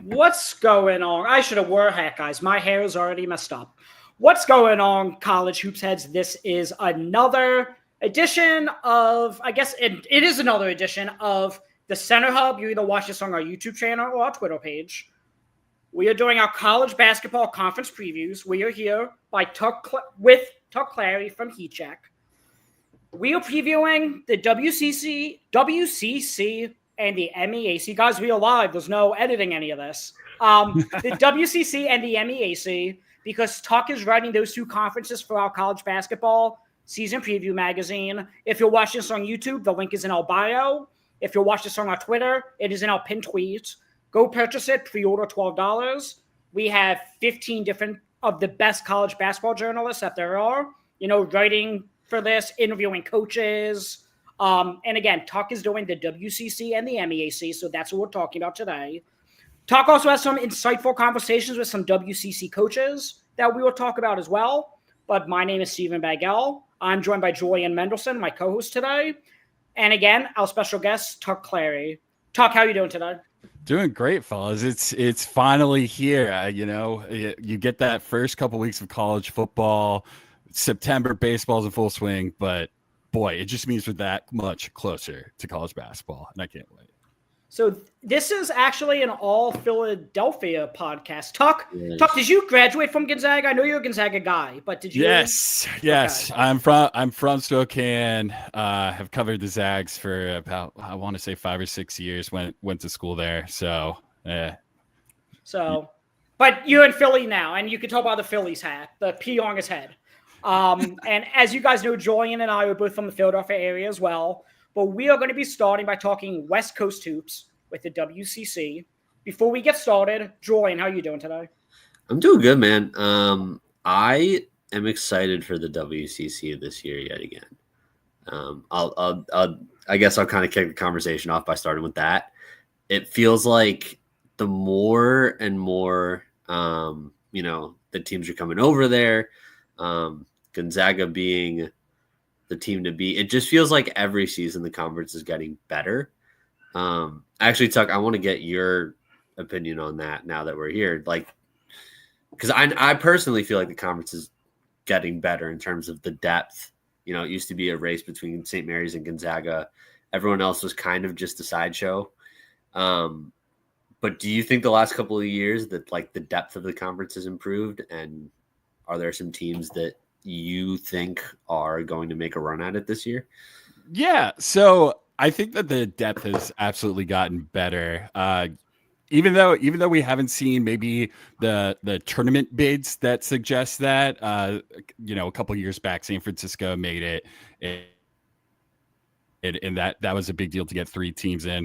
What's going on? I should have wore a hat, guys. My hair is already messed up. What's going on, college hoops heads? This is another edition of, I guess it is another edition of the Center Hub. You either watch this on our YouTube channel or our Twitter page. We are doing our college basketball conference previews. We are here with Tuck Clarry from Heat Check. We are previewing the WCC, and the MEAC. Guys, we are live. There's no editing any of this. The WCC and the MEAC, because Tuck is writing those two conferences for our college basketball season preview magazine. If you're watching this on YouTube, the link is in our bio. If you're watching this on our Twitter, it is in our pinned tweet. Go purchase it, pre-order $12. We have 15 different of the best college basketball journalists that there are, writing for this, interviewing coaches. And again, Tuck is doing the WCC and the MEAC, so that's what we're talking about today. Tuck also has some insightful conversations with some WCC coaches that we will talk about as well. But my name is Stephen Bagell. I'm joined by Julian Mendelsohn, my co-host today. And again, our special guest, Tuck Clarry. Tuck, how are you doing today? Doing great, fellas. It's finally here. You get that first couple weeks of college football. September, baseball's in full swing, but boy, it just means we're that much closer to college basketball, and I can't wait. So this is actually an all Philadelphia podcast. Tuck, Yes. Tuck, did you graduate from Gonzaga? I know you're a Gonzaga guy, but did you? Yes. Okay. I'm from Spokane. Have covered the Zags for about, I want to say 5 or 6 years. Went to school there. So, but you're in Philly now, and you can talk about the Phillies hat, the P on his head. And as you guys know, Julian and I are both from the Philadelphia area as well. But we are going to be starting by talking West Coast hoops with the WCC. Before we get started, Julian, how are you doing today? I'm doing good, man. I am excited for the WCC this year yet again. I guess I'll kind of kick the conversation off by starting with that. It feels like the more and more, the teams are coming over there. Gonzaga being the team to beat. It just feels like every season the conference is getting better. Actually, Tuck, I want to get your opinion on that now that we're here. Because I personally feel like the conference is getting better in terms of the depth. It used to be a race between St. Mary's and Gonzaga. Everyone else was kind of just a sideshow. But do you think the last couple of years that the depth of the conference has improved, and are there some teams that you think are going to make a run at it this year? Yeah. So I think that the depth has absolutely gotten better. Even though we haven't seen maybe the tournament bids that suggest that, a couple years back, San Francisco made it. And that was a big deal to get 3 teams in.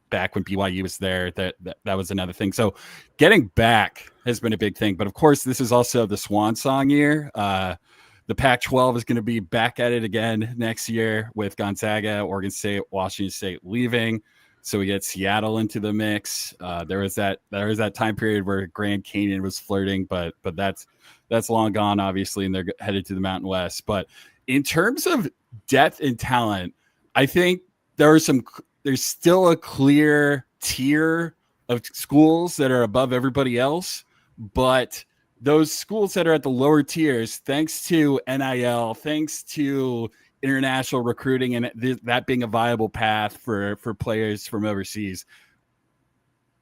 Back when BYU was there, that was another thing. So getting back has been a big thing. But of course, this is also the swan song year. The Pac-12 is going to be back at it again next year with Gonzaga, Oregon State, Washington State leaving. So we get Seattle into the mix. There was that time period where Grand Canyon was flirting, but that's long gone, obviously, and they're headed to the Mountain West. But in terms of depth and talent, I think there's still a clear tier of schools that are above everybody else, but those schools that are at the lower tiers, thanks to NIL, thanks to international recruiting, and that being a viable path for players from overseas,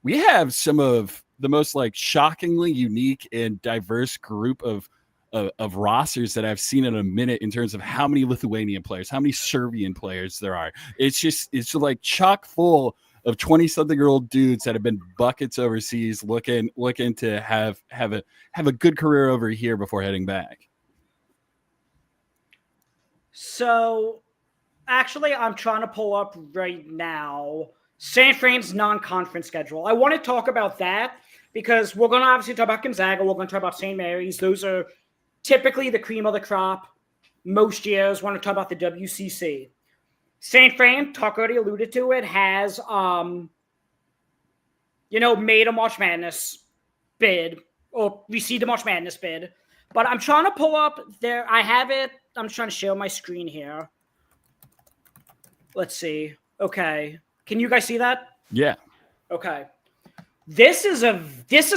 we have some of the most shockingly unique and diverse group of rosters that I've seen in a minute in terms of how many Lithuanian players, how many Serbian players there are. It's chock full of 20-something-year-old dudes that have been buckets overseas, looking to have a good career over here before heading back. So, actually, I'm trying to pull up right now San Fran's non-conference schedule. I want to talk about that because we're going to obviously talk about Gonzaga. We're going to talk about St. Mary's. Those are typically the cream of the crop most years. Want to talk about the WCC. St. Fran, Tuck already alluded to it, has, made a March Madness bid or received a March Madness bid. But I'm trying to pull up there. I have it. I'm trying to share my screen here. Let's see. Okay. Can you guys see that? Yeah. Okay. This is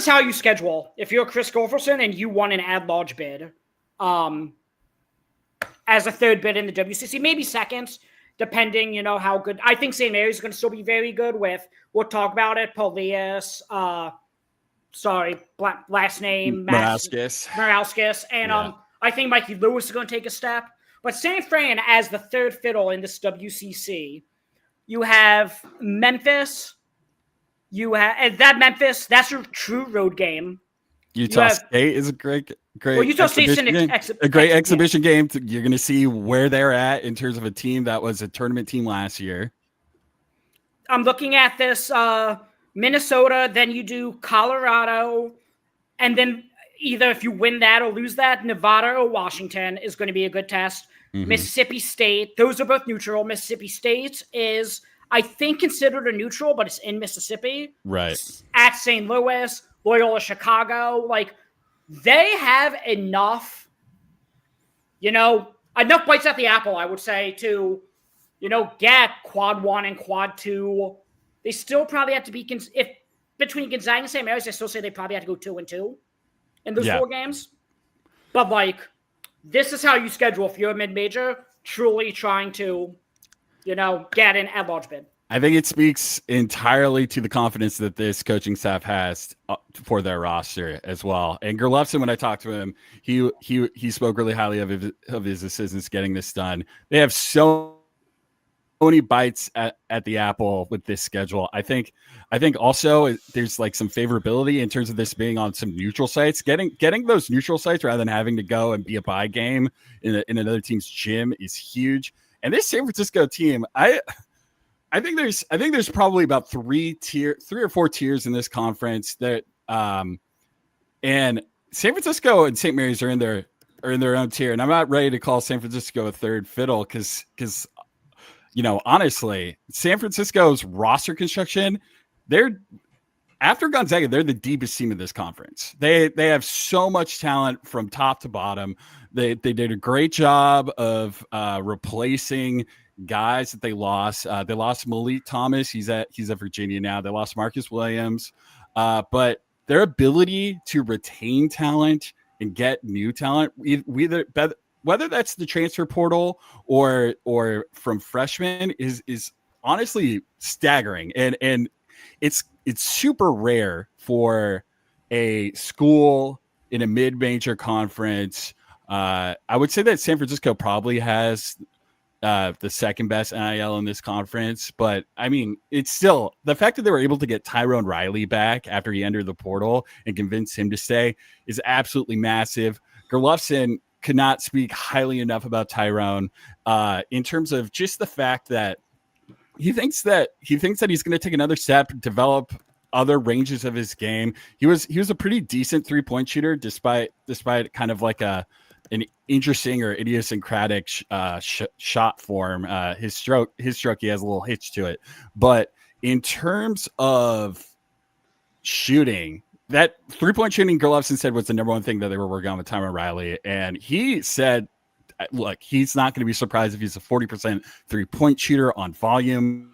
how you schedule. If you're Chris Gulferson and you want an at-large bid, as a third bid in the WCC, maybe second, depending, how good. I think St. Mary's is going to still be very good with, we'll talk about it, Polius, last name, Morauskas, and I think Mikey Lewis is going to take a step. But San Fran as the third fiddle in this WCC, you have Memphis. That's a true road game. Utah State is a great Utah State's a great exhibition game. You're going to see where they're at in terms of a team that was a tournament team last year. I'm looking at this Minnesota, then you do Colorado, and then either if you win that or lose that, Nevada or Washington is going to be a good test. Mm-hmm. Mississippi State, those are both neutral. Mississippi State is, I think, considered a neutral, but it's in Mississippi. Right. At St. Louis, Loyola Chicago. They have enough, enough bites at the apple, I would say, to, get quad 1 and quad 2. They still probably have to be, if between Gonzaga and St. Mary's, I still say they probably have to go 2-2 in those 4 games. But, this is how you schedule if you're a mid-major, truly trying to, get an at-large bid. I think it speaks entirely to the confidence that this coaching staff has for their roster as well. And Gerlufsen, when I talked to him, he spoke really highly of his assistants getting this done. They have so many bites at the apple with this schedule. I think also there's some favorability in terms of this being on some neutral sites. Getting those neutral sites rather than having to go and be a bye game in another team's gym is huge. And this San Francisco team, I think there's probably about 3 or 4 tiers in this conference that and San Francisco and St. Mary's are in their own tier. And I'm not ready to call San Francisco a third fiddle because honestly, San Francisco's roster construction, after Gonzaga, they're the deepest team in this conference. They have so much talent from top to bottom. They did a great job of replacing guys that they lost. They lost Malik Thomas. He's at Virginia now. They lost Marcus Williams. But their ability to retain talent and get new talent, whether that's the transfer portal or from freshmen, is honestly staggering. And it's super rare for a school in a mid-major conference. I would say that San Francisco probably has the second best NIL in this conference, but I mean, it's still the fact that they were able to get Tyrone Riley back after he entered the portal and convince him to stay is absolutely massive. Gerlufsen could not speak highly enough about Tyrone in terms of just the fact that he thinks that he's going to take another step, develop other ranges of his game. He was a pretty decent 3-point shooter, despite kind of an interesting or idiosyncratic shot form. His stroke, he has a little hitch to it. But in terms of shooting, that 3-point shooting, Gerlufsen said was the number one thing that they were working on with Tyrone Riley. And he said, look, he's not going to be surprised if he's a 40% 3-point shooter on volume.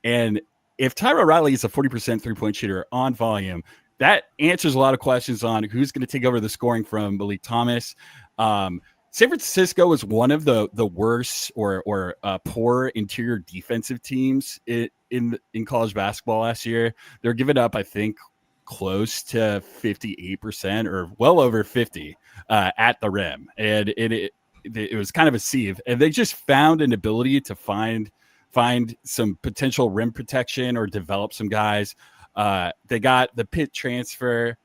And if Tyrone Riley is a 40% 3-point shooter on volume, that answers a lot of questions on who's going to take over the scoring from Malik Thomas. San Francisco was one of the worst or poor interior defensive teams in college basketball last year. They're giving up, I think, close to 58% or well over 50 at the rim. And it was kind of a sieve. And they just found an ability to find some potential rim protection or develop some guys. They got the Pitt transfer,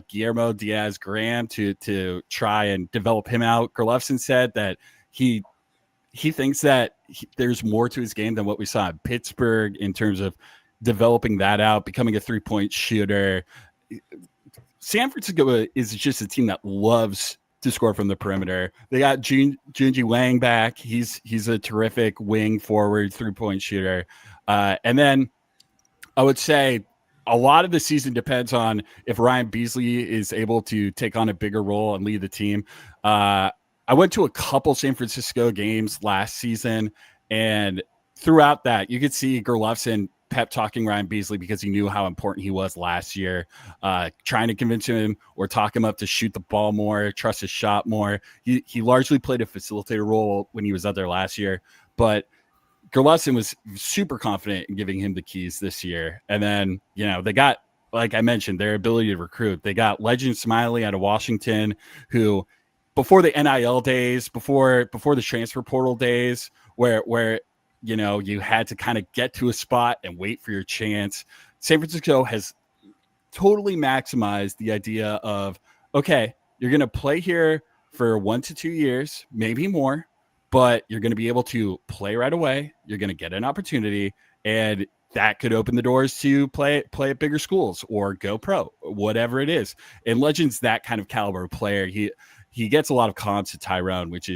Guillermo Diaz-Graham, to try and develop him out. Gerlufsen said that he thinks that there's more to his game than what we saw in Pittsburgh in terms of developing that out, becoming a 3-point shooter. San Francisco is just a team that loves to score from the perimeter. They got Junji Wang back. He's a terrific wing forward 3-point shooter. And then I would say a lot of the season depends on if Ryan Beasley is able to take on a bigger role and lead the team. I went to a couple San Francisco games last season, and throughout that, you could see Gerlufsen pep talking Ryan Beasley because he knew how important he was last year, trying to convince him or talk him up to shoot the ball more, trust his shot more. He largely played a facilitator role when he was out there last year, but Gurlesen was super confident in giving him the keys this year. And then, they got, like I mentioned, their ability to recruit. They got Legend Smiley out of Washington, who before the NIL days, before the transfer portal days, where you had to kind of get to a spot and wait for your chance, San Francisco has totally maximized the idea of, okay, you're going to play here for 1 to 2 years, maybe more, but you're going to be able to play right away. You're going to get an opportunity, and that could open the doors to play at bigger schools or go pro, whatever it is. And Legend's that kind of caliber player. He gets a lot of comps to Tyrone, which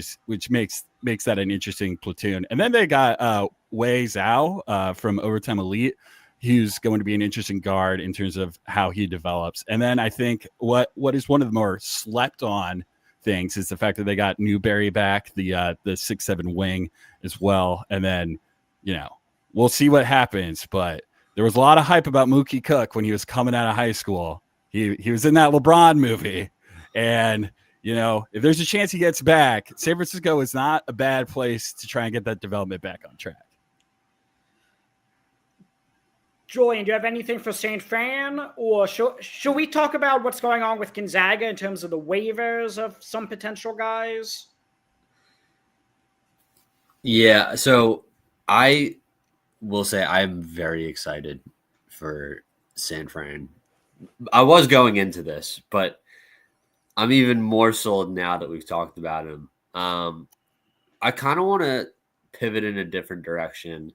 makes that an interesting platoon. And then they got Wei Zhao from Overtime Elite, who's going to be an interesting guard in terms of how he develops. And then I think what is one of the more slept on things is the fact that they got Newberry back, the 6'7" wing as well. And then, we'll see what happens. But there was a lot of hype about Mookie Cook when he was coming out of high school. He was in that LeBron movie. And, if there's a chance he gets back, San Francisco is not a bad place to try and get that development back on track. Julian, do you have anything for St. Fran, or should we talk about what's going on with Gonzaga in terms of the waivers of some potential guys? Yeah, so I will say I'm very excited for San Fran. I was going into this, but I'm even more sold now that we've talked about him. I kind of want to pivot in a different direction,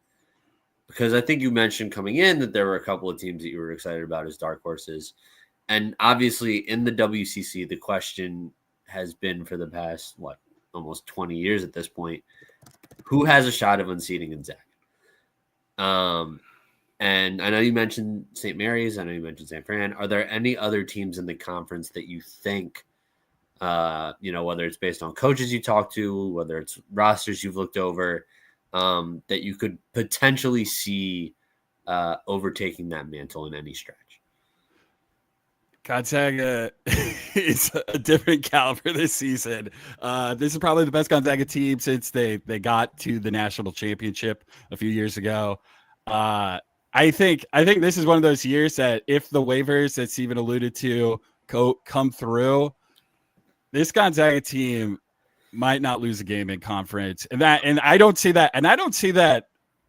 because I think you mentioned coming in that there were a couple of teams that you were excited about as dark horses. And obviously in the WCC, the question has been for the past, almost 20 years at this point, who has a shot of unseating Gonzaga? And I know you mentioned St. Mary's. I know you mentioned San Fran. Are there any other teams in the conference that you think, whether it's based on coaches you talk to, whether it's rosters you've looked over, that you could potentially see overtaking that mantle in any stretch? Gonzaga is a different caliber this season. This is probably the best Gonzaga team since they got to the national championship a few years ago. I think this is one of those years that if the waivers that Steven alluded to come through, this Gonzaga team might not lose a game in conference. And I don't see that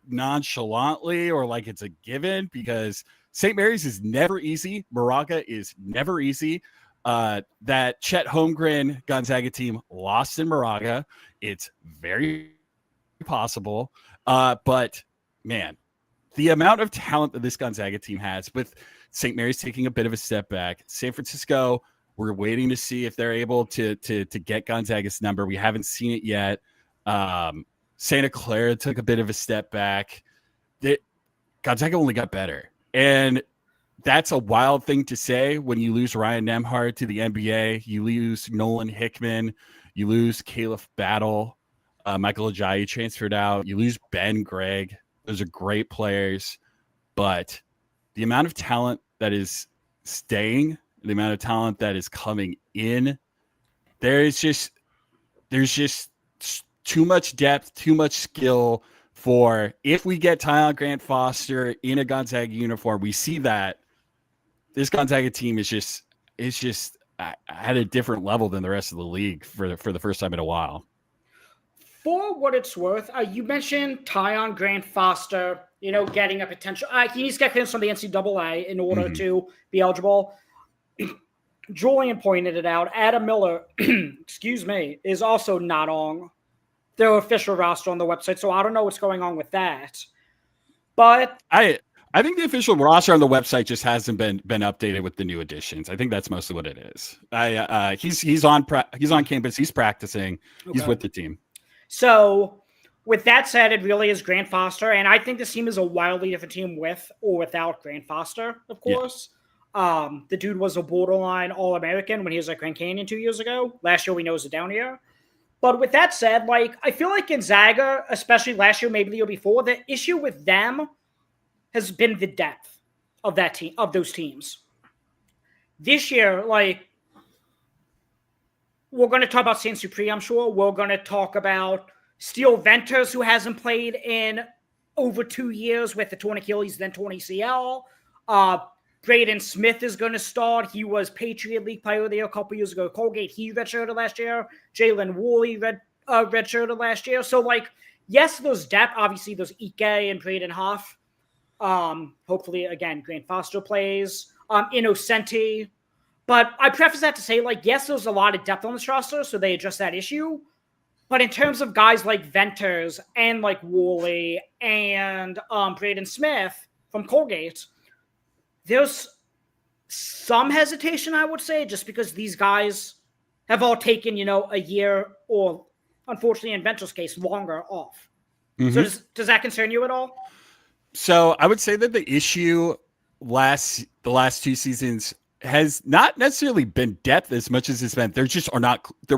nonchalantly or like it's a given, because St. Mary's is never easy. Moraga is never easy. That Chet Holmgren Gonzaga team lost in Moraga. It's very possible. But man, the amount of talent that this Gonzaga team has, with St. Mary's taking a bit of a step back, San Francisco, we're waiting to see if they're able to get Gonzaga's number. We haven't seen it yet. Santa Clara took a bit of a step back. Gonzaga only got better. And that's a wild thing to say when you lose Ryan Nembhard to the NBA. You lose Nolan Hickman. You lose Caleb Battle. Michael Ajayi transferred out. You lose Ben Gregg. Those are great players. But the amount of talent that is staying, the amount of talent that is coming in, there's just too much depth, too much skill for, if we get Tyon Grant Foster in a Gonzaga uniform, we see that this Gonzaga team is just at a different level than the rest of the league for the first time in a while. For what it's worth, you mentioned Tyon Grant Foster, getting a potential. He needs to get clearance from the NCAA in order to be eligible. Julian pointed it out. Adam Miller, is also not on their official roster on the website, so I don't know what's going on with that. But I think the official roster on the website just hasn't been updated with the new additions. I think that's mostly what it is. He's on campus. He's practicing. Okay. He's with the team. So with that said, it really is Grant Foster, and I think this team is a wildly different team with or without Grant Foster, of course. Yeah. The dude was a borderline All-American when he was at Grand Canyon 2 years ago. Last year, we know it was a down year. But with that said, I feel like Gonzaga, especially last year, maybe the year before, the issue with them has been the depth of that team, of those teams. This year, like, we're going to talk about Saint Supri, I'm sure. We're going to talk about Steel Venters, who hasn't played in over 2 years with the torn Achilles, then torn ACL. Braden Smith is going to start. He was Patriot League Player of the Year a couple years ago. Colgate, he redshirted last year. Jalen Woolley redshirted last year. So, like, yes, there's depth. Obviously, there's Ike and Braden Huff. Hopefully, again, Grant Foster plays. Innocenti. But I preface that to say, like, yes, there's a lot of depth on this roster, so they address that issue. But in terms of guys like Venters and like Woolley and Braden Smith from Colgate, there's some hesitation, I would say, just because these guys have all taken, a year or, unfortunately, in Venters' case, longer off. Mm-hmm. So does that concern you at all? So I would say that the issue the last 2 seasons has not necessarily been depth as much as it's been there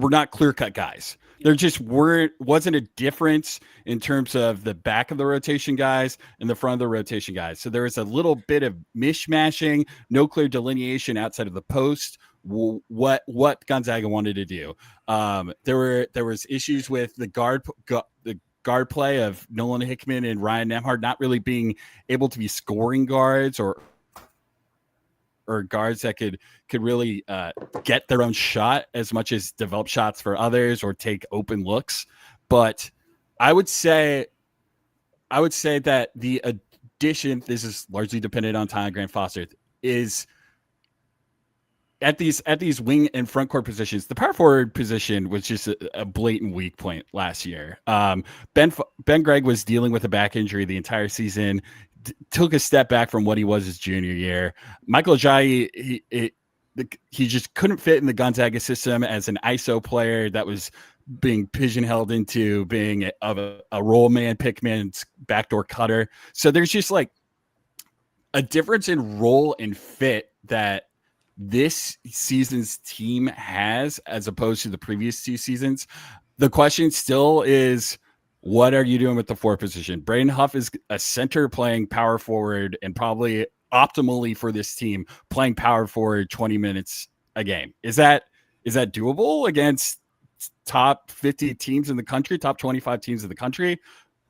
were not clear-cut guys. There just wasn't a difference in terms of the back of the rotation guys and the front of the rotation guys. So there was a little bit of mishmashing, no clear delineation outside of the post. What Gonzaga wanted to do. There was issues with the guard play of Nolan Hickman and Ryan Nembhard not really being able to be scoring guards or guards that could really get their own shot as much as develop shots for others or take open looks. But I would say that the addition, this is largely dependent on Tyler Grant Foster, is at these wing and front court positions. The power forward position was just a blatant weak point last year. Ben Gregg was dealing with a back injury the entire season. Took a step back from what he was his junior year. Michael Ajayi, he just couldn't fit in the Gonzaga system as an ISO player that was being pigeonholed into being a roll man, pick man, backdoor cutter. So there's just like a difference in role and fit that this season's team has as opposed to the previous 2 seasons. The question still is, what are you doing with the 4 position? Braden Huff is a center playing power forward and probably optimally for this team playing power forward 20 minutes a game. Is that doable against top 50 teams in the country, top 25 teams in the country?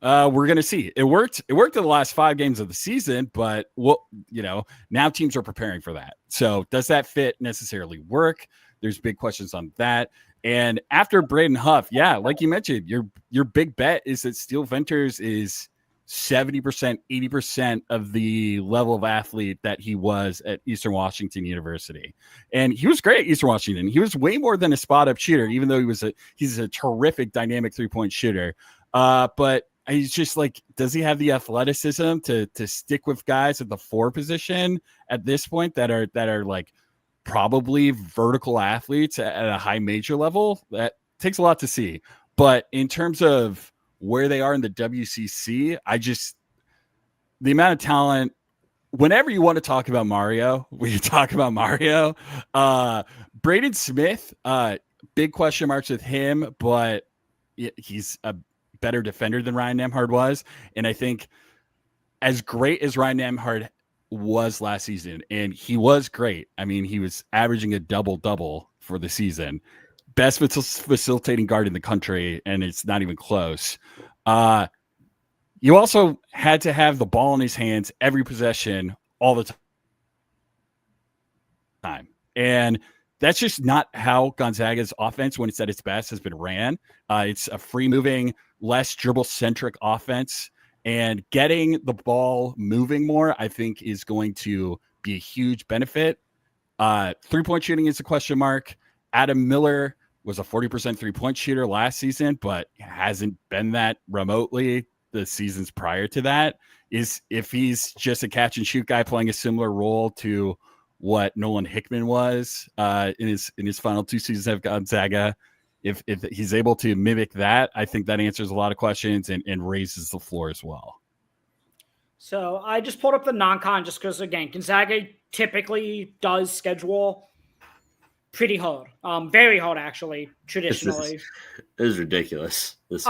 We're going to see. It worked in the last 5 games of the season, but now teams are preparing for that. So does that fit necessarily work? There's big questions on that. And after Braden Huff, yeah, like you mentioned, your big bet is that Steel Venters is 70%, 80% of the level of athlete that he was at Eastern Washington University. And he was great at Eastern Washington. He was way more than a spot-up shooter, even though he's a terrific dynamic three-point shooter. But he's just like, does he have the athleticism to stick with guys at the 4 position at this point that are like probably vertical athletes at a high major level? That takes a lot to see. But in terms of where they are in the WCC, the amount of talent, whenever you want to talk about Mario, when you talk about Mario, Braden Smith, big question marks with him, but he's a better defender than Ryan Nembhard was. And I think as great as Ryan Nembhard was last season, and he was great. I mean, he was averaging a double-double for the season. Best facilitating guard in the country, and it's not even close. You also had to have the ball in his hands every possession all the time. And that's just not how Gonzaga's offense, when it's at its best, has been ran. It's a free-moving, less dribble-centric offense. And getting the ball moving more, I think, is going to be a huge benefit. 3-point shooting is a question mark. Adam Miller was a 40% 3-point shooter last season, but hasn't been that remotely the seasons prior to that. If he's just a catch and shoot guy playing a similar role to what Nolan Hickman was in his final 2 seasons at Gonzaga, if he's able to mimic that, I think that answers a lot of questions and raises the floor as well. So I just pulled up the non-con just because, again, Gonzaga typically does schedule pretty hard, very hard actually, traditionally. It is ridiculous. This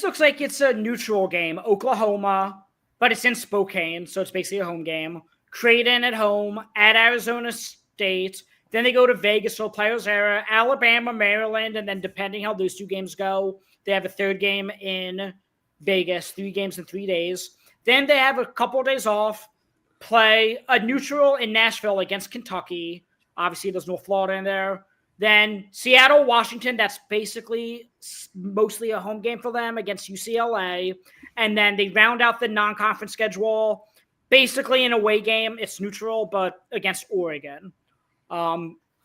looks like it's a neutral game. Oklahoma, but it's in Spokane, so it's basically a home game. Creighton at home, at Arizona State. Then they go to Vegas for Players Era, Alabama, Maryland, and then depending how those 2 games go, they have a 3rd game in Vegas, 3 games in 3 days. Then they have a couple of days off, play a neutral in Nashville against Kentucky. Obviously, there's no Florida in there. Then Seattle, Washington, that's basically mostly a home game for them against UCLA. And then they round out the non-conference schedule, basically an away game. It's neutral, but against Oregon.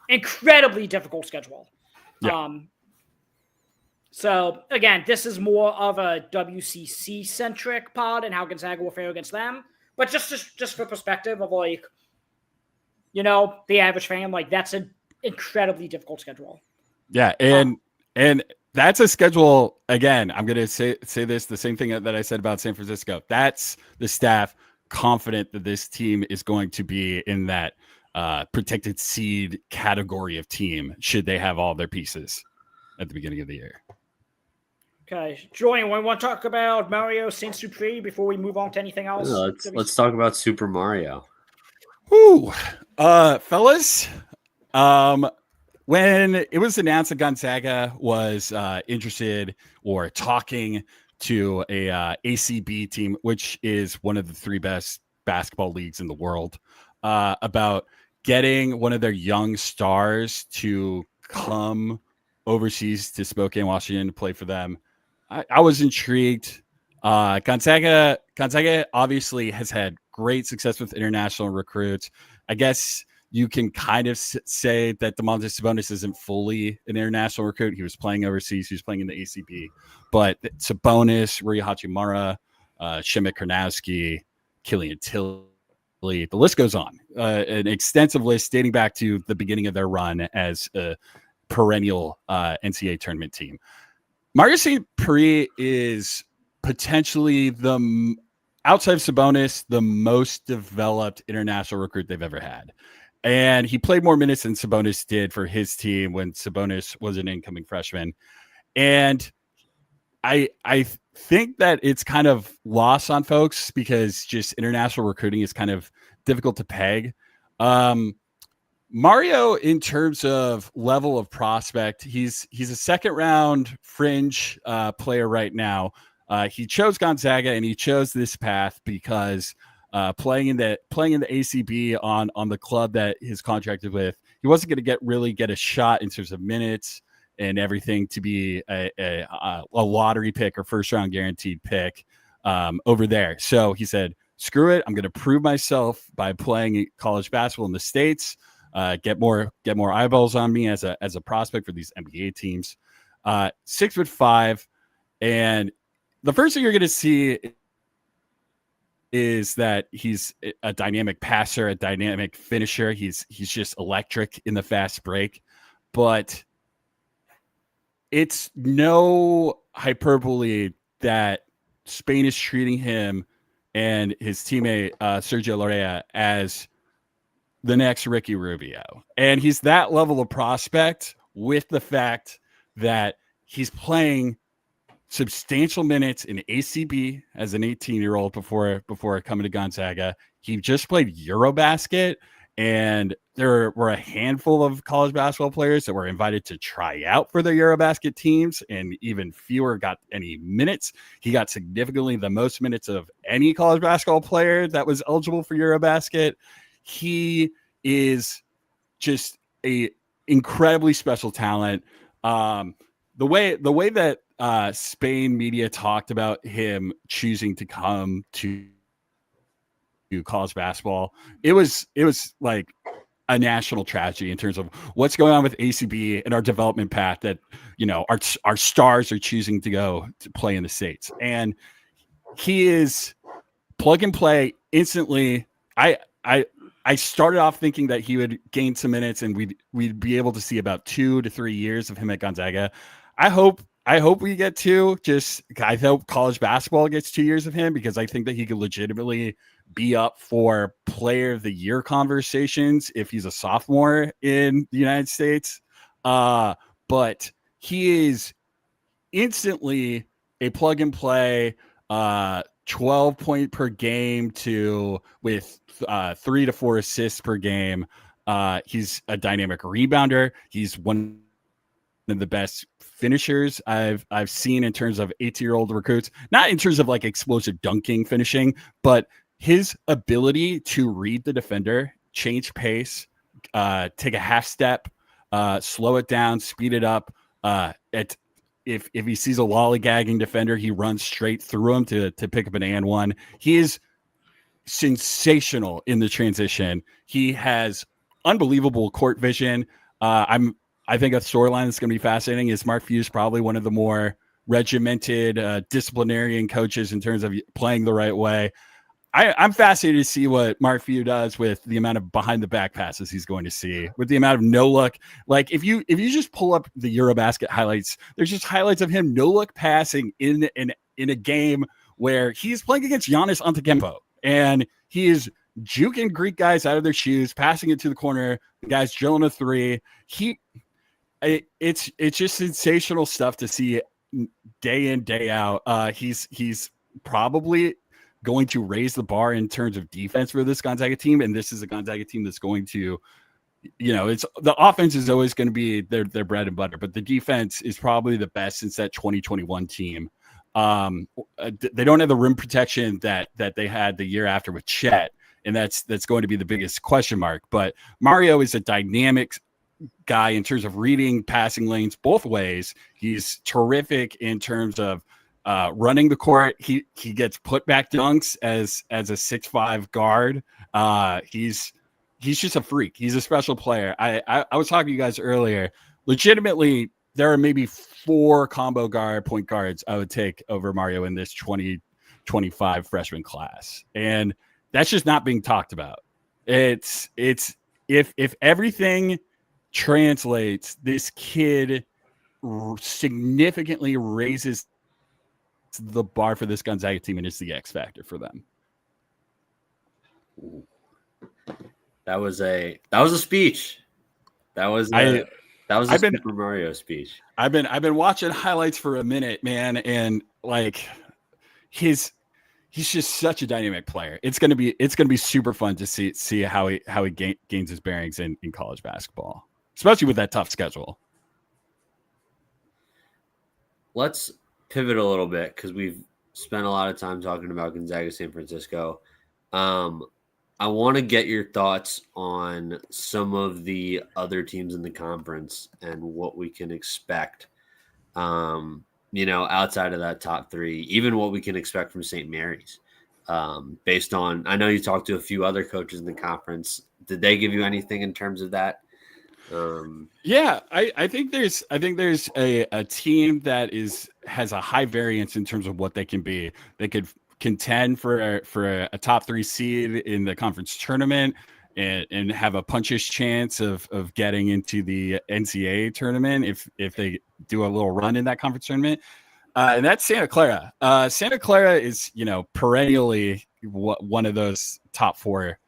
Incredibly difficult schedule. Yeah. So, again, this is more of a WCC-centric pod and how Gonzaga will fare against them. But just for perspective of, like, you know, the average fan, like, that's an incredibly difficult schedule. Yeah, and that's a schedule, again, I'm going to say this, the same thing that I said about San Francisco. That's the staff confident that this team is going to be in that protected seed category of team should they have all their pieces at the beginning of the year. Okay, Julian, we want to talk about Mario Saint-Supré before we move on to anything else? Let's talk about Super Mario. Woo, fellas. When it was announced that Gonzaga was interested or talking to a ACB team, which is one of the 3 best basketball leagues in the world, about getting one of their young stars to come overseas to Spokane, Washington to play for them, I was intrigued. Gonzaga obviously has had great success with international recruits. I guess you can kind of say that Domantas Sabonis isn't fully an international recruit. He was playing overseas. He was playing in the ACB. But Sabonis, Rui Hachimura, Shemek Karnowski, Killian Tilly, the list goes on. An extensive list dating back to the beginning of their run as a perennial NCAA tournament team. Mario Saint-Supré is potentially outside of Sabonis, the most developed international recruit they've ever had. And he played more minutes than Sabonis did for his team when Sabonis was an incoming freshman. And I think that it's kind of lost on folks because just international recruiting is kind of difficult to peg. Mario, in terms of level of prospect, he's a 2nd round fringe player right now. He chose Gonzaga and he chose this path because playing in the ACB on the club that he's contracted with, he wasn't going to really get a shot in terms of minutes and everything to be a lottery pick or 1st round guaranteed pick over there. So he said, screw it. I'm going to prove myself by playing college basketball in the States. Get more eyeballs on me as a prospect for these NBA teams. 6'5", and the first thing you're going to see is that he's a dynamic passer, a dynamic finisher. He's just electric in the fast break, but it's no hyperbole that Spain is treating him and his teammate Sergio Lorea as the next Ricky Rubio. And he's that level of prospect with the fact that he's playing substantial minutes in ACB as an 18-year-old before coming to Gonzaga. He just played Eurobasket, and there were a handful of college basketball players that were invited to try out for the Eurobasket teams, and even fewer got any minutes. He got significantly the most minutes of any college basketball player that was eligible for Eurobasket. He is just a incredibly special talent. The way that Spain media talked about him choosing to come to college basketball, it was like a national tragedy in terms of what's going on with ACB and our development path, that, you know, our stars are choosing to go to play in the States. And he is plug and play instantly. I started off thinking that he would gain some minutes and we'd be able to see about 2 to 3 years of him at Gonzaga. I hope we get 2. I hope college basketball gets 2 years of him, because I think that he could legitimately be up for player of the year conversations if he's a sophomore in the United States. But he is instantly a plug and play 12 point per game with 3 to 4 assists per game. He's a dynamic rebounder. He's one of the best finishers I've seen in terms of 18-year-old recruits, not in terms of like explosive dunking finishing, but his ability to read the defender, change pace, take a half step, slow it down, speed it up. If he sees a lollygagging defender, he runs straight through him to pick up an and one. He is sensational in the transition. He has unbelievable court vision. I think a storyline that's going to be fascinating is Mark Few's probably one of the more regimented disciplinarian coaches in terms of playing the right way. I'm fascinated to see what Mark Few does with the amount of behind the back passes he's going to see, with the amount of no look. Like if you just pull up the Eurobasket highlights, there's just highlights of him no look passing in a game where he's playing against Giannis Antetokounmpo and he is juking Greek guys out of their shoes, passing it to the corner. The guy's drilling a three. It's just sensational stuff to see day in, day out. He's probably going to raise the bar in terms of defense for this Gonzaga team, and this is a Gonzaga team that's going to, it's the offense is always going to be their bread and butter, but the defense is probably the best since that 2021 team. They don't have the rim protection that they had the year after with Chet, and that's going to be the biggest question mark. But Mario is a dynamic guy in terms of reading passing lanes both ways. He's terrific in terms of running the court. He gets put back dunks as a 6'5" guard. He's just a freak. He's a special player. I was talking to you guys earlier. Legitimately, there are maybe 4 combo guard point guards I would take over Mario in this 2025 freshman class, and that's just not being talked about. It's if everything translates, this kid significantly raises the bar for this Gonzaga team, and it's the X factor for them. That was a speech. That was a Super Mario speech. I've been watching highlights for a minute, man, and like he's just such a dynamic player. It's gonna be super fun to see how he gains his bearings in college basketball, especially with that tough schedule. Let's pivot a little bit because we've spent a lot of time talking about Gonzaga, San Francisco. I want to get your thoughts on some of the other teams in the conference and what we can expect, outside of that top 3, even what we can expect from St. Mary's. Based on, I know you talked to a few other coaches in the conference. Did they give you anything in terms of that? Yeah, I think there's a team that has a high variance in terms of what they can be. They could contend for a top 3 seed in the conference tournament and have a puncher's chance of getting into the NCAA tournament if they do a little run in that conference tournament. And that's Santa Clara. Santa Clara is, perennially one of those top 4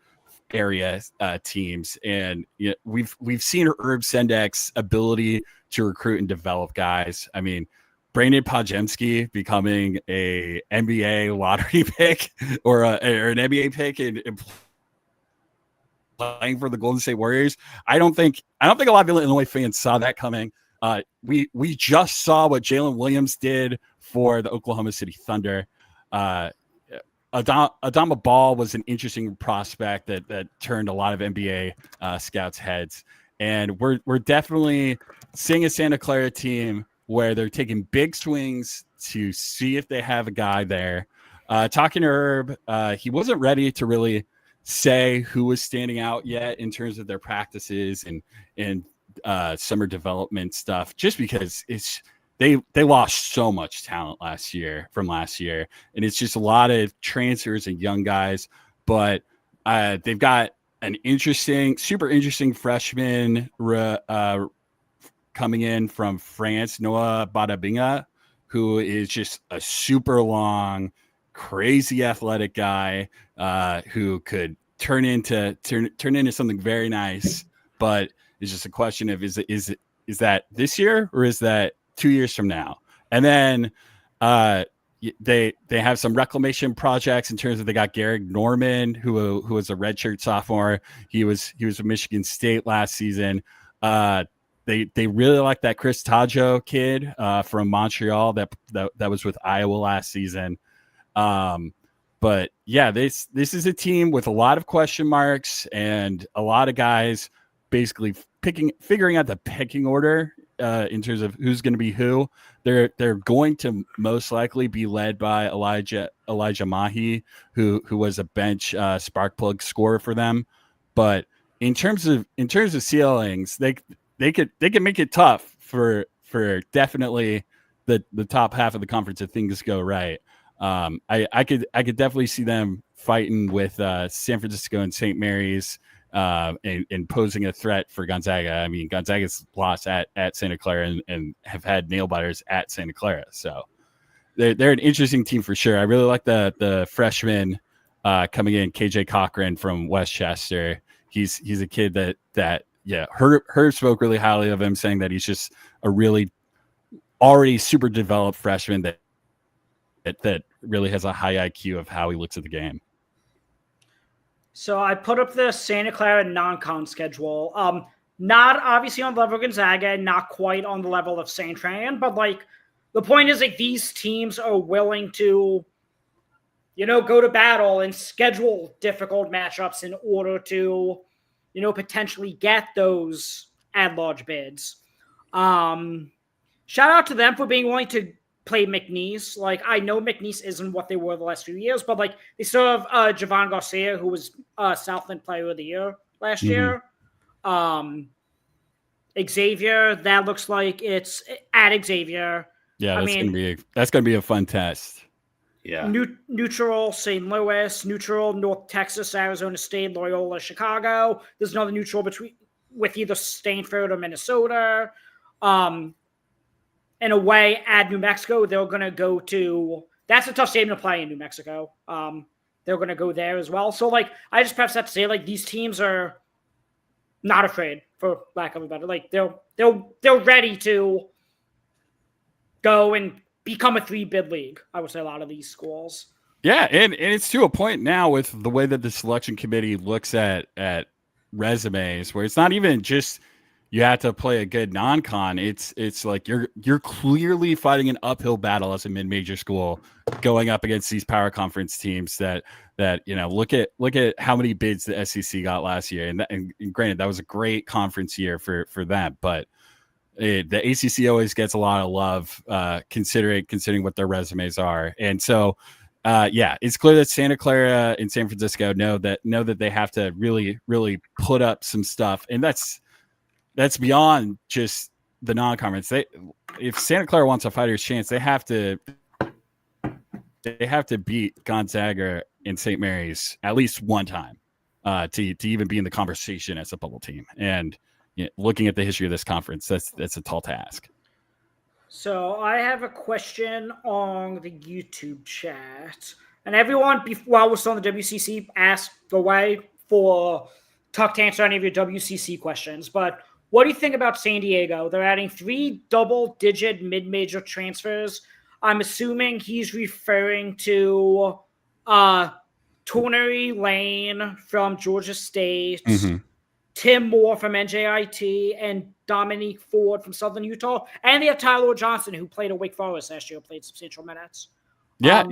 area teams, and we've seen Herb Sendek's ability to recruit and develop guys. I mean, Brandon Podjemski becoming a NBA lottery pick or an NBA pick and playing for the Golden State Warriors. I don't think a lot of Illinois fans saw that coming. We just saw what Jalen Williams did for the Oklahoma City Thunder. Adama Ball was an interesting prospect that turned a lot of NBA scouts' heads, and we're definitely seeing a Santa Clara team where they're taking big swings to see if they have a guy there. Talking to Herb, he wasn't ready to really say who was standing out yet in terms of their practices and summer development stuff, just because they lost so much talent from last year, and it's just a lot of transfers and young guys. But they've got an super interesting freshman coming in from France, Noah Badabinga, who is just a super long, crazy athletic guy who could turn into something very nice. But it's just a question of is that this year or is that 2 years from now? And then they have some reclamation projects in terms of they got Garrick Norman, who was a redshirt sophomore. He was with Michigan State last season. They really like that Chris Tajo kid from Montreal that was with Iowa last season. But yeah, this is a team with a lot of question marks and a lot of guys basically figuring out the pecking order in terms of who's going to be who. They're going to most likely be led by Elijah Mahi, who was a bench spark plug scorer for them. But in terms of ceilings, they could make it tough for definitely the top half of the conference if things go right. I could definitely see them fighting with San Francisco and St. Mary's and posing a threat for Gonzaga. I mean, Gonzaga's lost at Santa Clara and have had nail biters at Santa Clara. So they're an interesting team for sure. I really like the freshman coming in, KJ Cochran from Westchester. He's a kid that Herb spoke really highly of him, saying that he's just a really already super developed freshman that really has a high IQ of how he looks at the game. So I put up the Santa Clara non-con schedule. Not obviously on the level of Gonzaga, not quite on the level of St. Fran, but like the point is like these teams are willing to, go to battle and schedule difficult matchups in order to, potentially get those at-large bids. Shout out to them for being willing to play McNeese. Like, I know McNeese isn't what they were the last few years, but like they still have Javon Garcia, who was Southland Player of the Year last year. Xavier, that looks like it's at Xavier. Yeah, that's gonna be a fun test. Yeah. Neutral St. Louis, neutral North Texas, Arizona State, Loyola, Chicago. There's another neutral with either Stanford or Minnesota. In a way, at New Mexico, they're going to go to – that's a tough stadium to play in New Mexico. They're going to go there as well. So, like, I just perhaps have to say, like, these teams are not afraid, for lack of a better – like, they're ready to go and become a 3-bid league, I would say, a lot of these schools. Yeah, and it's to a point now with the way that the selection committee looks at resumes where it's not even just – you have to play a good non-con. It's like you're clearly fighting an uphill battle as a mid-major school going up against these power conference teams that look at how many bids the SEC got last year. And granted, that was a great conference year for them, but the ACC always gets a lot of love considering what their resumes are. And so it's clear that Santa Clara and San Francisco know that they have to really, really put up some stuff. And that's beyond just the non-conference. If Santa Clara wants a fighter's chance, they have to beat Gonzaga and St. Mary's at least one time to even be in the conversation as a bubble team. And looking at the history of this conference, that's a tall task. So I have a question on the YouTube chat, and everyone, while we're still on the WCC, ask away for Tuck to answer any of your WCC questions, but. What do you think about San Diego? They're adding 3 double-digit mid-major transfers. I'm assuming he's referring to Tornery Lane from Georgia State, Tim Moore from NJIT, and Dominique Ford from Southern Utah. And they have Tyler Johnson, who played at Wake Forest last year, played substantial minutes. Yeah.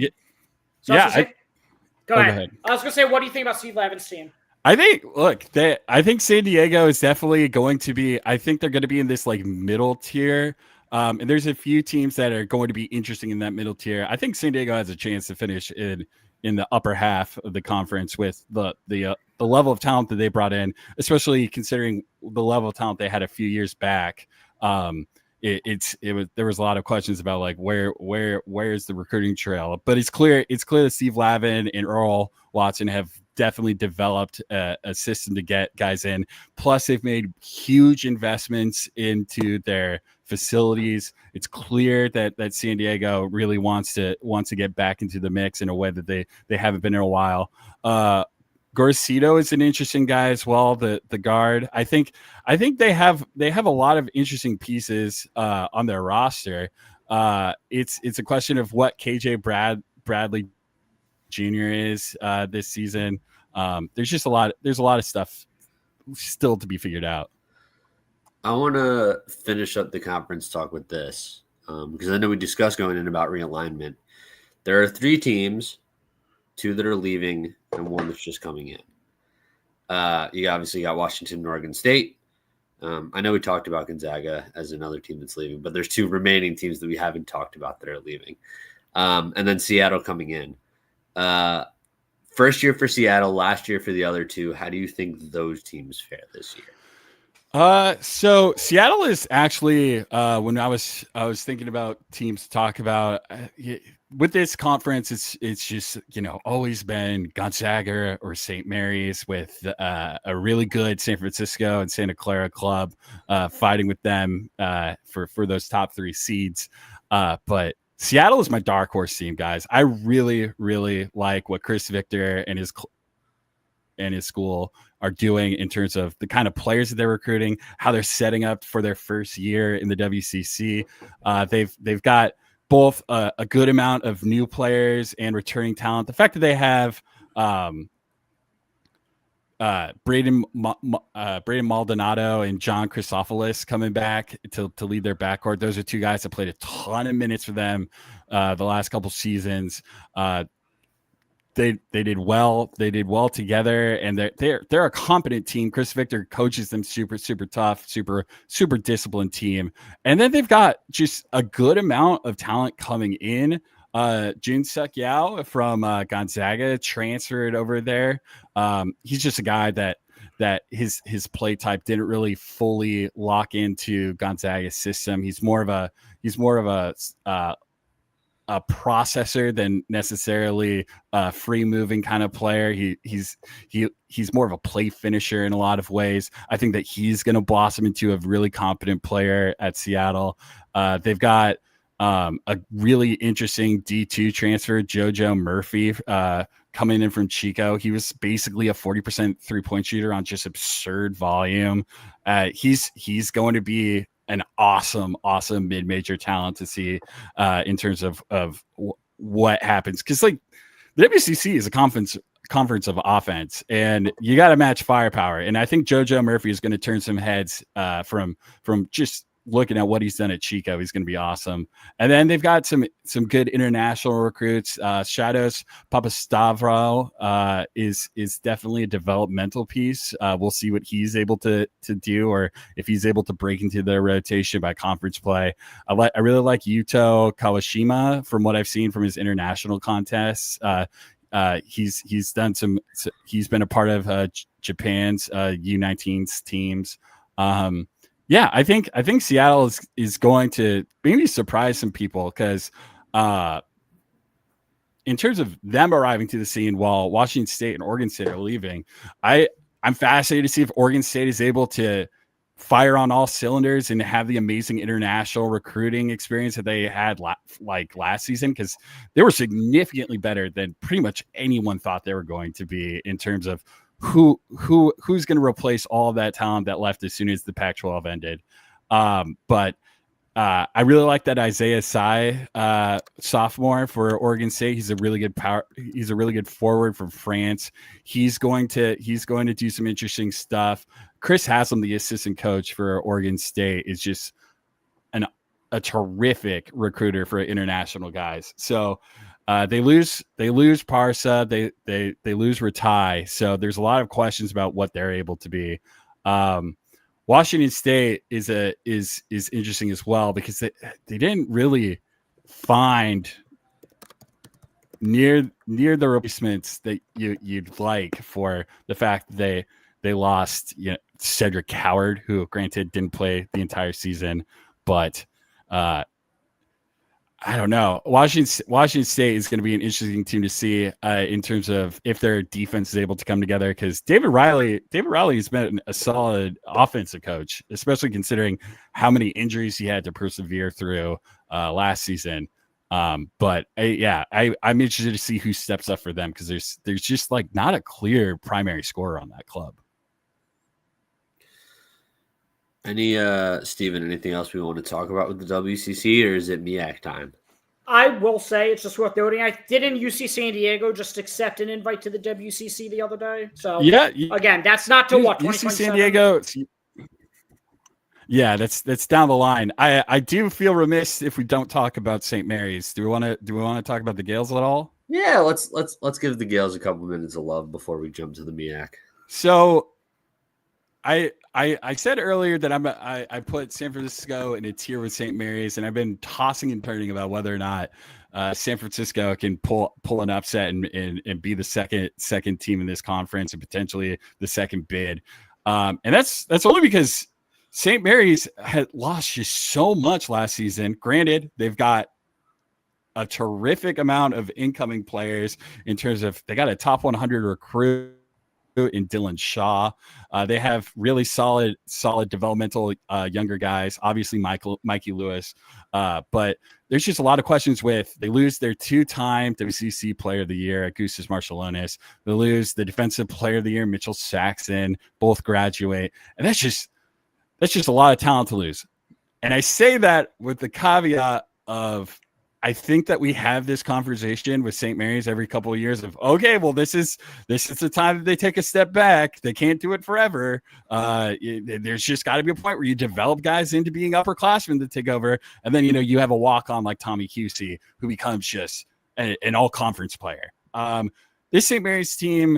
Go ahead. I was going to say, what do you think about Steve Lavin's team? I think San Diego is definitely going to be, I think they're going to be in this like middle tier. And there's a few teams that are going to be interesting in that middle tier. I think San Diego has a chance to finish in the upper half of the conference with the level of talent that they brought in, especially considering the level of talent they had a few years back. There was a lot of questions about like where is the recruiting trail, but it's clear that Steve Lavin and Earl Watson have definitely developed a system to get guys in. Plus, they've made huge investments into their facilities. It's clear that San Diego really wants to get back into the mix in a way that they haven't been in a while. Gorcito is an interesting guy as well. The guard. I think they have a lot of interesting pieces on their roster. It's a question of what Bradley Jr. is this season. There's just a lot of stuff still to be figured out. I want to finish up the conference talk with this because I know we discussed going in about realignment. There are 3 teams, 2 that are leaving and 1 that's just coming in. You obviously got Washington and Oregon State. I know we talked about Gonzaga as another team that's leaving, but there's 2 remaining teams that we haven't talked about that are leaving. And then Seattle coming in. First year for Seattle, last year for the other 2. How do you think those teams fare this year? So Seattle is actually when I was thinking about teams to talk about with this conference, it's just always been Gonzaga or St. Mary's with a really good San Francisco and Santa Clara club fighting with them for those top 3 seeds. But Seattle is my dark horse team, guys. I really, really like what Chris Victor and his school are doing in terms of the kind of players that they're recruiting, how they're setting up for their first year in the WCC. They've got both a good amount of new players and returning talent. The fact that they have Braden Maldonado and John Chrysopoulos coming back to lead their backcourt. Those are 2 guys that played a ton of minutes for them the last couple seasons. They did well. They did well together, and they're a competent team. Chris Victor coaches them super tough, super disciplined team, and then they've got just a good amount of talent coming in. Jun Suk Yao from Gonzaga transferred over there. He's just a guy that his play type didn't really fully lock into Gonzaga's system. He's more of a processor than necessarily a free moving kind of player. He's more of a play finisher in a lot of ways. I think that he's going to blossom into a really competent player at Seattle. They've got a really interesting D2 transfer, JoJo Murphy, coming in from Chico. He was basically a 40% 3-point shooter on just absurd volume. He's going to be an awesome mid-major talent to see in terms of what happens. Because like the WCC is a conference of offense, and you got to match firepower. And I think JoJo Murphy is going to turn some heads from just looking at what he's done at Chico. He's going to be awesome. And then they've got some good international recruits. Shadows Papastavro is definitely a developmental piece. We'll see what he's able to do, or if he's able to break into their rotation by conference play. I really like Yuto Kawashima from what I've seen from his international contests. He's done he's been a part of Japan's U19s teams. Yeah, I think Seattle is going to maybe surprise some people because in terms of them arriving to the scene while Washington State and Oregon State are leaving, I'm fascinated to see if Oregon State is able to fire on all cylinders and have the amazing international recruiting experience that they had last season, because they were significantly better than pretty much anyone thought they were going to be in terms of who's going to replace all of that talent that left as soon as the Pac-12 ended. But I really like that Isaiah Tsai sophomore for Oregon State. He's a really good forward from France. He's going to do some interesting stuff. Chris Haslam, the assistant coach for Oregon State, is just a terrific recruiter for international guys. So they lose Parsa, they lose Ratai. So there's a lot of questions about what they're able to be. Washington State is interesting as well, because they didn't really find near the replacements that you'd like for the fact that they lost Cedric Howard, who granted didn't play the entire season, but I don't know. Washington State is going to be an interesting team to see in terms of if their defense is able to come together, because David Riley has been a solid offensive coach, especially considering how many injuries he had to persevere through last season. But I'm interested to see who steps up for them, because there's just like not a clear primary scorer on that club. Any Steven, anything else we want to talk about with the WCC, or is it MEAC time? I will say it's just worth noting. I didn't UC San Diego just accept an invite to the WCC the other day. So yeah, again, that's not till what, UC 2027? San Diego. Yeah, that's down the line. I do feel remiss if we don't talk about St. Mary's. Do we want to talk about the Gales at all? Yeah, let's give the Gales a couple minutes of love before we jump to the MEAC. So I said earlier that I put San Francisco in a tier with St. Mary's, and I've been tossing and turning about whether or not San Francisco can pull an upset and be the second team in this conference and potentially the second bid. And that's only because St. Mary's had lost just so much last season. Granted, they've got a terrific amount of incoming players in terms of they got a top 100 recruit in Dylan Shaw. They have really solid developmental younger guys, obviously Mikey Lewis. But there's just a lot of questions they lose their 2-time WCC player of the year, Augustus Marcellonis. They lose the defensive player of the year, Mitchell Saxon, both graduate. And that's just a lot of talent to lose. And I say that with the caveat of I think that we have this conversation with St. Mary's every couple of years of, okay, well, this is the time that they take a step back. They can't do it forever. There's just got to be a point where you develop guys into being upperclassmen to take over. And then, you have a walk-on like Tommy Cusey who becomes just an all-conference player. This St. Mary's team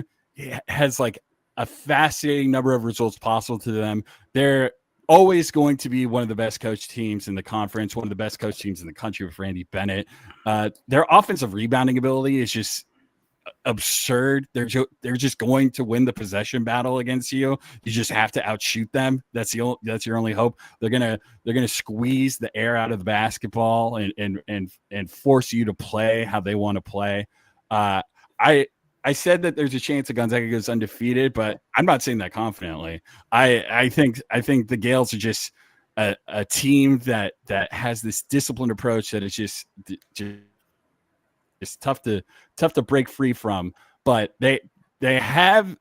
has like a fascinating number of results possible to them. They're always going to be one of the best coached teams in the conference, one of the best coached teams in the country with Randy Bennett. Their offensive rebounding ability is just absurd. They're just going to win the possession battle against you. You just have to outshoot them. That's your only hope. They're gonna squeeze the air out of the basketball and force you to play how they want to play. I said that there's a chance that Gonzaga goes undefeated, but I'm not saying that confidently. I think the Gales are just a team that has this disciplined approach that is just tough to break free from. But they have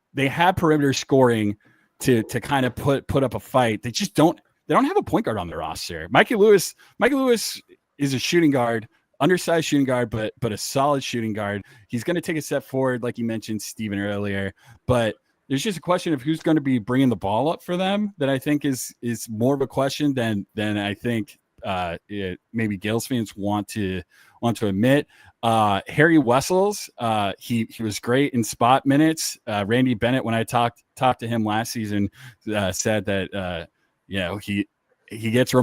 perimeter scoring to kind of put up a fight. They don't have a point guard on their roster. Mikey Lewis is a shooting guard. Undersized shooting guard, but a solid shooting guard. He's going to take a step forward, like you mentioned, Steven, earlier. But there's just a question of who's going to be bringing the ball up for them that I think is more of a question than I think maybe Gales fans want to admit. Harry Wessels, he was great in spot minutes. Randy Bennett, when I talked to him last season, said that he was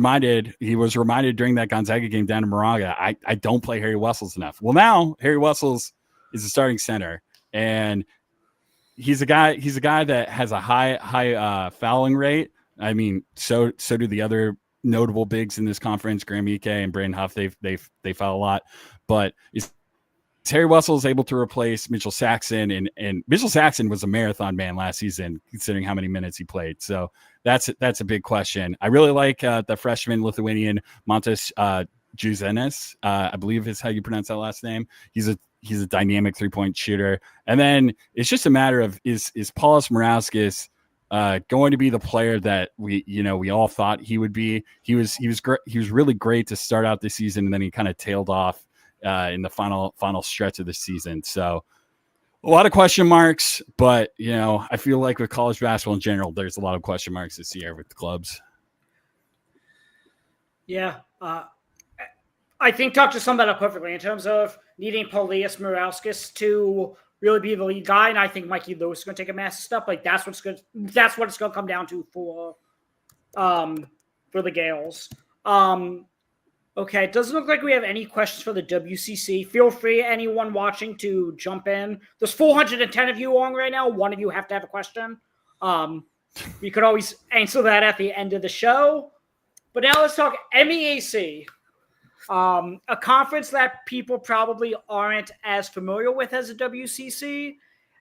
reminded during that Gonzaga game down in Moraga, I don't play Harry Wessels enough. Well, now Harry Wessels is a starting center, and he's a guy that has a high fouling rate. I mean, so do the other notable bigs in this conference, Graham Ike and Brandon Huff. They foul a lot, but Harry Wessels is able to replace Mitchell Saxon, and Mitchell Saxon was a marathon man last season, considering how many minutes he played. So that's a big question. I really like the freshman Lithuanian Montas Juzenis, I believe is how you pronounce that last name. He's a dynamic 3-point shooter. And then it's just a matter of is Paulius Morauskas going to be the player that we all thought he would be. He was great. He was really great to start out this season, and then he kind of tailed off in the final stretch of the season. So a lot of question marks, but I feel like with college basketball in general, there's a lot of question marks this year with the clubs. Yeah. I think Tuck just summed that up perfectly in terms of needing Paulius Morauskas to really be the lead guy. And I think Mikey Lewis is going to take a massive step. Like that's what it's going to come down to for the Gales. Okay, it doesn't look like we have any questions for the WCC. Feel free, anyone watching, to jump in. There's 410 of you on right now. One of you have to have a question. You could always answer that at the end of the show. But now let's talk MEAC, a conference that people probably aren't as familiar with as a WCC.